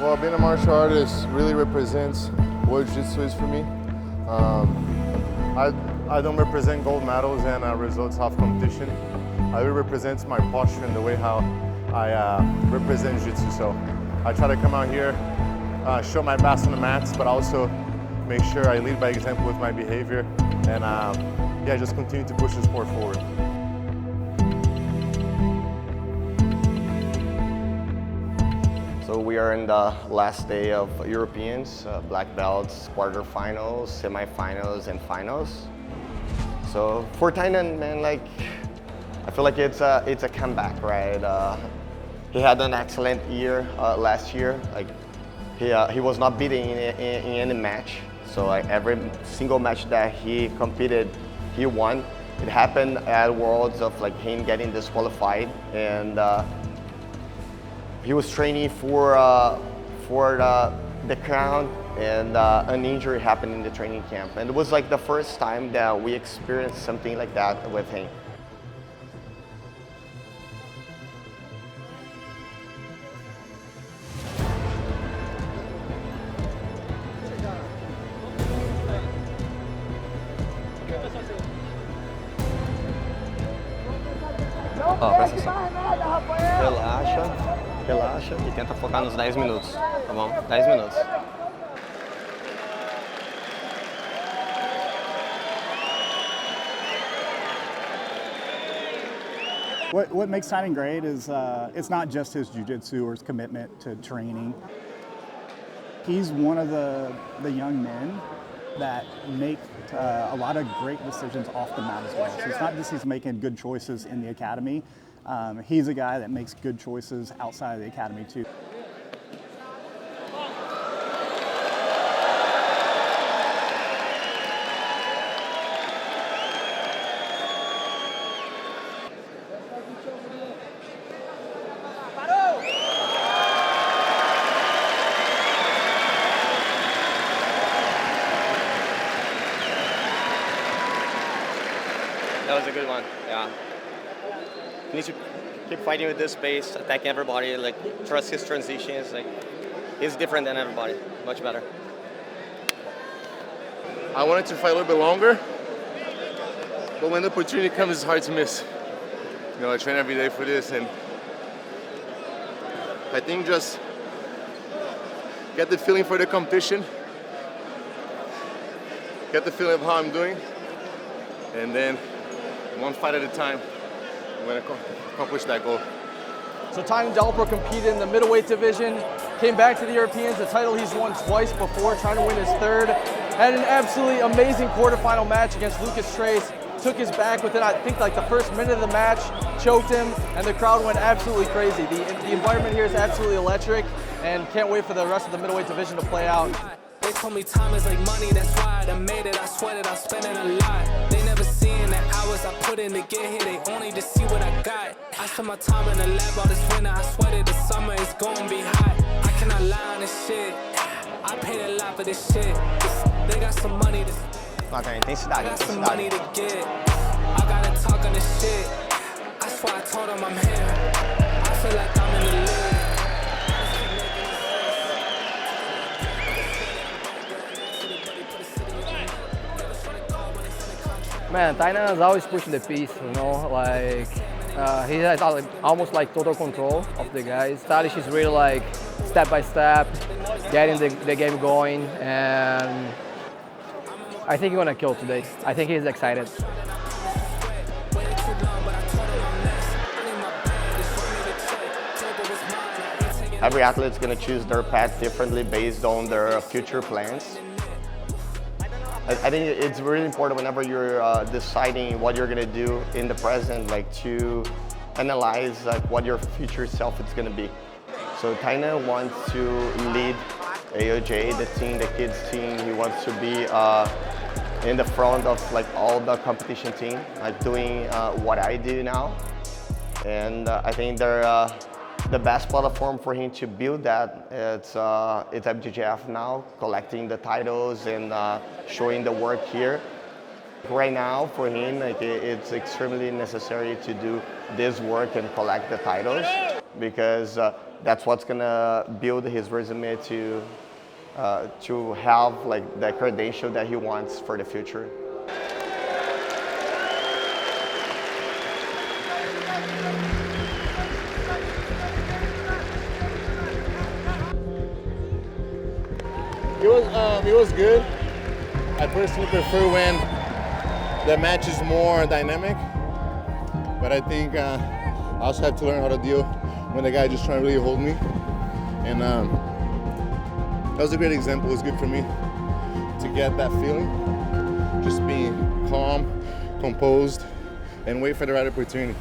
Well, being a martial artist really represents what Jiu-Jitsu is for me. I don't represent gold medals and results of competition. I really represent my posture and the way how I represent Jiu-Jitsu. So I try to come out here, show my best on the mats, but also make sure I lead by example with my behavior and yeah, just continue to push the sport forward. So we are in the last day of Europeans, black belts, quarterfinals, semifinals, and finals. So for Tainan, man, like I feel like it's a comeback, right? He had an excellent year last year. Like he was not beaten in any match. So like, every single match that he competed, he won. It happened at Worlds of like him getting disqualified, and he was training for the crown, and an injury happened in the training camp. And it was like the first time that we experienced something like that with him. Ó, presta atenção. Relaxa, relaxa e tenta focar nos 10 minutos, tá bom? 10 minutos. What makes Tainan great is it's not just his jiu-jitsu or his commitment to training. He's one of the young men that make a lot of great decisions off the mat as well. So it's not just he's making good choices in the academy. He's a guy that makes good choices outside of the academy too. That was a good one, yeah. He needs to keep fighting with this pace, attacking everybody, like trust his transitions. Like he's different than everybody, much better. I wanted to fight a little bit longer, but when the opportunity comes, it's hard to miss. You know, I train every day for this, and I think just get the feeling for the competition, get the feeling of how I'm doing, and then one fight at a time, I'm going to accomplish that goal. So Tainan Dalpra competed in the middleweight division, came back to the Europeans, a title he's won twice before, trying to win his third. Had an absolutely amazing quarterfinal match against Lucas Trace. Took his back within, I think, like the first minute of the match, choked him, and the crowd went absolutely crazy. The environment here is absolutely electric, and can't wait for the rest of the middleweight division to play out. They told me time is like money, that's why I done made it. I sweated, I'm spending a lot. They never seen the hours I put in to get here, they only just see what I got. I spent my time in the lab all this winter, I sweated the summer is gonna be hot. I cannot lie on this shit, I paid a lot for this shit. They got some money to Intensidade, I got some intensidade. money to get, I gotta talk on this shit. I swear I told them I'm here, I feel like I'm in the league. Man, Tainan is always pushing the pace, you know, like he has almost like total control of the guys. Stylish is really like step by step, getting the game going, and I think he's gonna kill today. I think he's excited. Every athlete's gonna choose their path differently based on their future plans. I think it's really important whenever you're deciding what you're gonna do in the present, like to analyze like what your future self is gonna be. So Tainan wants to lead AOJ, the team, the kids team. He wants to be in the front of like all the competition team, like doing what I do now. And I think they're the best platform for him to build that. It's IBJJF now, collecting the titles and showing the work here. Right now, for him, like, it's extremely necessary to do this work and collect the titles. because that's what's gonna build his resume to have like the credential that he wants for the future. It was good. I personally prefer when the match is more dynamic, but I think I also have to learn how to deal when the guy just trying to really hold me. And that was a great example. It was good for me to get that feeling, just being calm, composed, and wait for the right opportunity.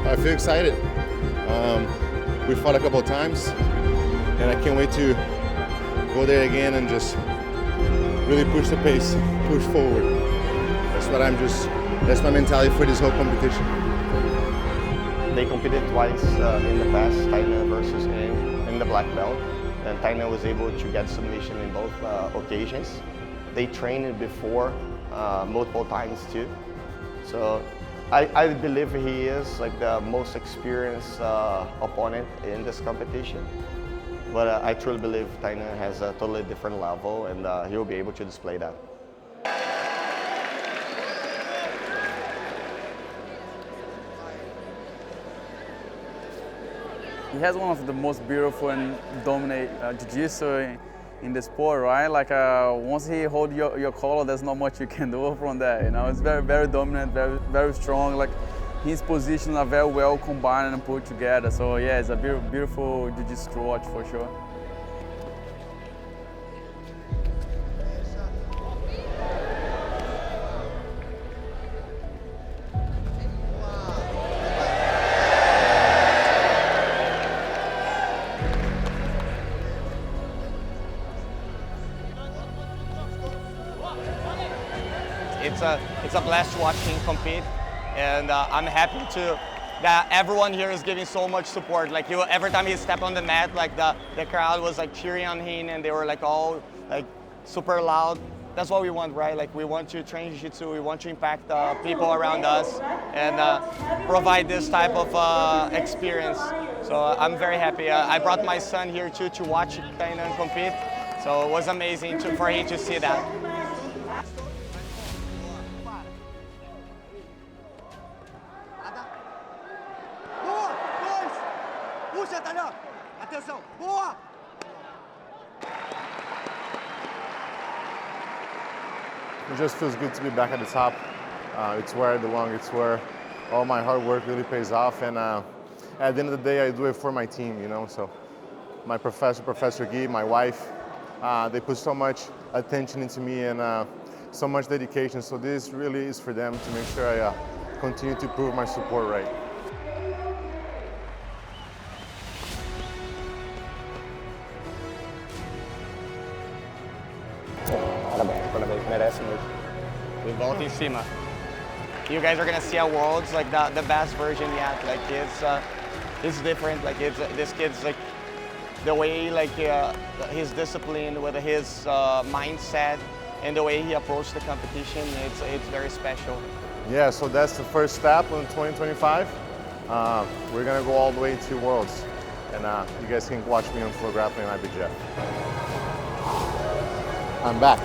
I feel excited. We fought a couple of times, and I can't wait to go there again and just really push the pace, push forward. That's my mentality for this whole competition. They competed twice in the past, Tainan versus him in the black belt, and Tainan was able to get submission in both occasions. They trained before multiple times too, so I believe he is like the most experienced opponent in this competition. But I truly believe Tainan has a totally different level, and he will be able to display that. He has one of the most beautiful and dominant jiu-jitsu in the sport, right? Like once he holds your collar, there's not much you can do from that. You know, it's very, very dominant, very, very strong. Like his positions are very well combined and put together. So yeah, it's a beautiful jiu-jitsu to watch for sure. It's a blast to watch him compete, and I'm happy that everyone here is giving so much support. Like every time he stepped on the mat, like the crowd was like cheering on him, and they were like all like super loud. That's what we want, right? Like we want to train jiu-jitsu, we want to impact people around us, and provide this type of experience. So I'm very happy. I brought my son here too to watch Tainan compete, so it was amazing for him to see that. It just feels good to be back at the top. It's where I belong. It's where all my hard work really pays off. And at the end of the day, I do it for my team, you know. So my Professor Guy, my wife, they put so much attention into me and so much dedication. So this really is for them to make sure I continue to prove my support right. Parabéns, merece mesmo. We volta em cima. You guys are gonna see a Worlds like the best version yet. Like it's different. Like this kid's like the way like his discipline with his mindset and the way he approached the competition. It's very special. Yeah, so that's the first step in 2025. We're gonna go all the way to Worlds, and you guys can watch me on Flow Grappling and IBJJF. I'm back.